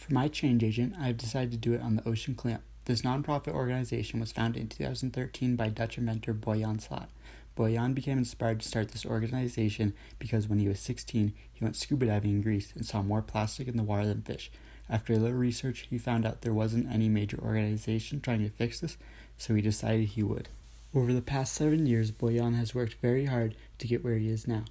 For my change agent, I have decided to do it on the ocean cleanup. This nonprofit organization was founded in 2013 by Dutch inventor Boyan Slat. Boyan became inspired to start this organization because when he was 16, he went scuba diving in Greece and saw more plastic in the water than fish. After a little research, he found out there wasn't any major organization trying to fix this, so he decided he would. Over the past 7 years, Boyan has worked very hard to get where he is now.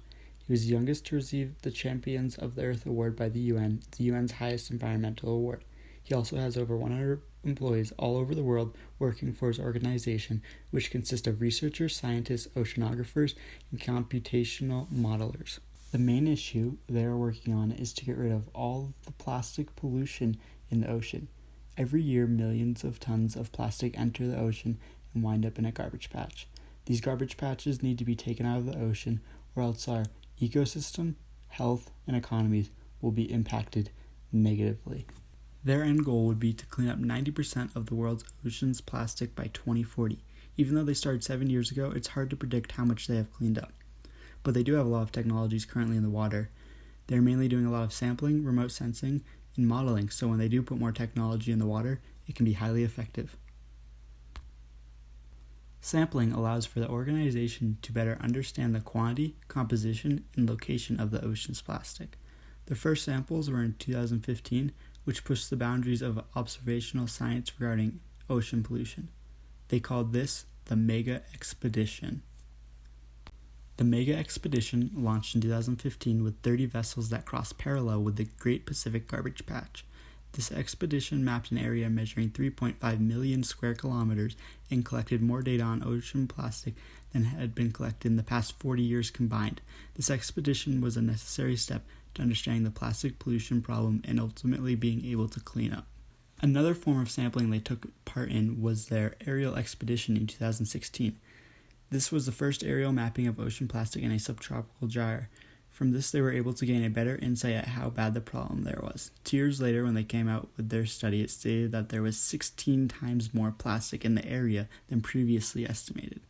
He was the youngest to receive the Champions of the Earth Award by the UN's highest environmental award. He also has over 100 employees all over the world working for his organization, which consists of researchers, scientists, oceanographers, and computational modelers. The main issue they are working on is to get rid of all of the plastic pollution in the ocean. Every year, millions of tons of plastic enter the ocean and wind up in a garbage patch. These garbage patches need to be taken out of the ocean, or else our ecosystem, health, and economies will be impacted negatively. Their end goal would be to clean up 90% of the world's ocean's plastic by 2040. Even though they started 7 years ago, it's hard to predict how much they have cleaned up. But they do have a lot of technologies currently in the water. They're mainly doing a lot of sampling, remote sensing, and modeling, so when they do put more technology in the water, it can be highly effective. Sampling allows for the organization to better understand the quantity, composition, and location of the ocean's plastic. The first samples were in 2015, which pushed the boundaries of observational science regarding ocean pollution. They called this the Mega Expedition. The Mega Expedition launched in 2015 with 30 vessels that crossed parallel with the Great Pacific Garbage Patch. This expedition mapped an area measuring 3.5 million square kilometers and collected more data on ocean plastic than had been collected in the past 40 years combined. This expedition was a necessary step to understanding the plastic pollution problem and ultimately being able to clean up. Another form of sampling they took part in was their aerial expedition in 2016. This was the first aerial mapping of ocean plastic in a subtropical gyre. From this, they were able to gain a better insight at how bad the problem there was. 2 years later, when they came out with their study, it stated that there was 16 times more plastic in the area than previously estimated.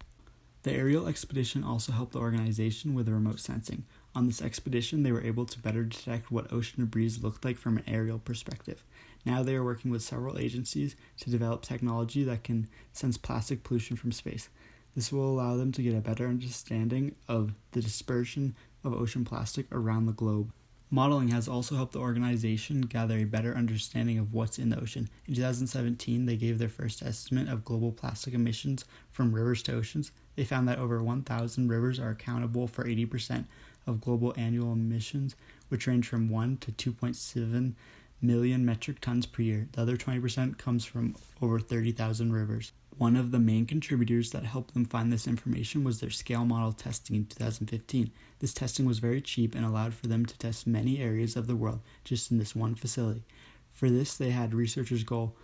The aerial expedition also helped the organization with remote sensing. On this expedition, they were able to better detect what ocean debris looked like from an aerial perspective. Now they are working with several agencies to develop technology that can sense plastic pollution from space. This will allow them to get a better understanding of the dispersion of ocean plastic around the globe. Modeling has also helped the organization gather a better understanding of what's in the ocean. In 2017, they gave their first estimate of global plastic emissions from rivers to oceans. They found that over 1,000 rivers are accountable for 80% of global annual emissions, which range from 1 to 2.7 million metric tons per year. The other 20% comes from over 30,000 rivers. One of the main contributors that helped them find this information was their scale model testing in 2015. This testing was very cheap and allowed for them to test many areas of the world just in this one facility. For this, they had researchers go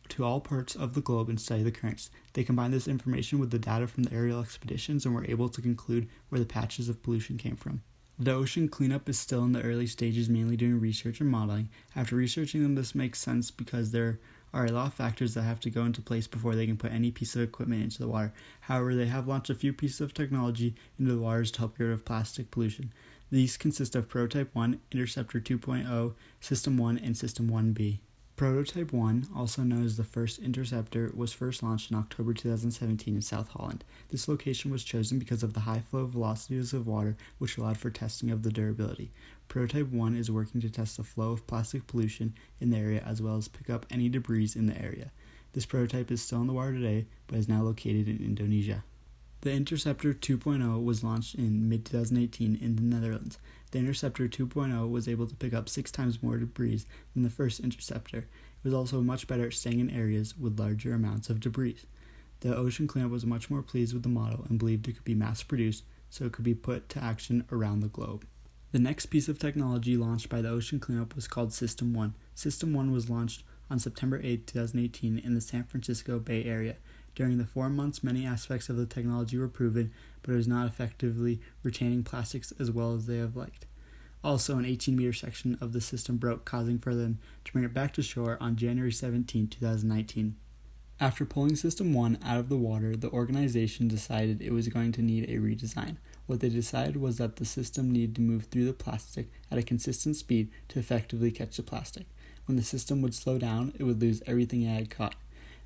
to all parts of the globe and study the currents. They combined this information with the data from the aerial expeditions and were able to conclude where the patches of pollution came from. The ocean cleanup is still in the early stages, mainly doing research and modeling. After researching them, this makes sense because there are a lot of factors that have to go into place before they can put any piece of equipment into the water. However, they have launched a few pieces of technology into the waters to help get rid of plastic pollution. These consist of Prototype 1, Interceptor 2.0, System 1, and System 1B. Prototype 1, also known as the first interceptor, was first launched in October 2017 in South Holland. This location was chosen because of the high flow velocities of water, which allowed for testing of the durability. Prototype 1 is working to test the flow of plastic pollution in the area as well as pick up any debris in the area. This prototype is still in the water today, but is now located in Indonesia. The Interceptor 2.0 was launched in mid-2018 in the Netherlands. The Interceptor 2.0 was able to pick up 6 times more debris than the first Interceptor. It was also much better at staying in areas with larger amounts of debris. The ocean cleanup was much more pleased with the model and believed it could be mass-produced so it could be put to action around the globe. The next piece of technology launched by the ocean cleanup was called System 1. System 1 was launched on September 8, 2018 in the San Francisco Bay Area. During the 4 months, many aspects of the technology were proven, but it was not effectively retaining plastics as well as they have liked. Also, an 18-meter section of the system broke, causing for them to bring it back to shore on January 17, 2019. After pulling System 1 out of the water, the organization decided it was going to need a redesign. What they decided was that the system needed to move through the plastic at a consistent speed to effectively catch the plastic. When the system would slow down, it would lose everything it had caught.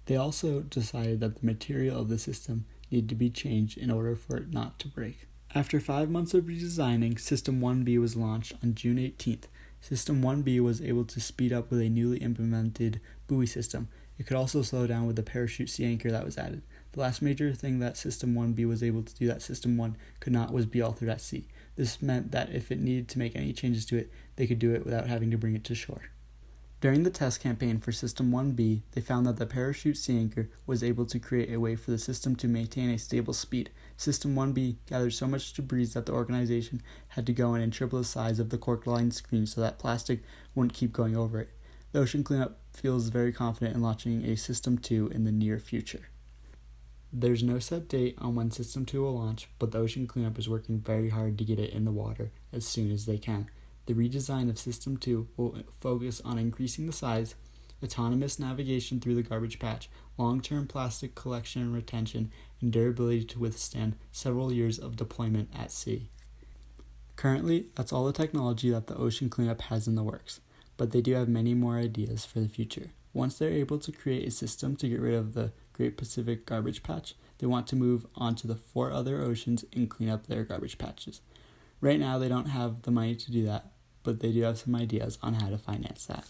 They also decided that the material of the system needed to be changed in order for it not to break. After 5 months of redesigning, System 1B was launched on June 18th. System 1B was able to speed up with a newly implemented buoy system. It could also slow down with the parachute sea anchor that was added. The last major thing that System 1B was able to do that System 1 could not was be altered at sea. This meant that if it needed to make any changes to it, they could do it without having to bring it to shore. During the test campaign for System 1B, they found that the parachute sea anchor was able to create a way for the system to maintain a stable speed. System 1B gathered so much debris that the organization had to go in and triple the size of the cork-lined screen so that plastic wouldn't keep going over it. The Ocean Cleanup feels very confident in launching a System 2 in the near future. There's no set date on when System 2 will launch, but the Ocean Cleanup is working very hard to get it in the water as soon as they can. The redesign of System 2 will focus on increasing the size, autonomous navigation through the garbage patch, long-term plastic collection and retention, and durability to withstand several years of deployment at sea. Currently, that's all the technology that the Ocean Cleanup has in the works, but they do have many more ideas for the future. Once they're able to create a system to get rid of the Great Pacific Garbage Patch, they want to move on to the 4 other oceans and clean up their garbage patches. Right now, they don't have the money to do that, but they do have some ideas on how to finance that.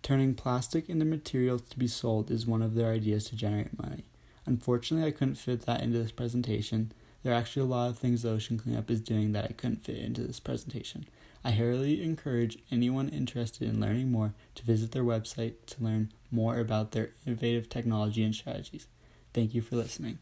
Turning plastic into materials to be sold is one of their ideas to generate money. Unfortunately, I couldn't fit that into this presentation. There are actually a lot of things the Ocean Cleanup is doing that I couldn't fit into this presentation. I highly encourage anyone interested in learning more to visit their website to learn more about their innovative technology and strategies. Thank you for listening.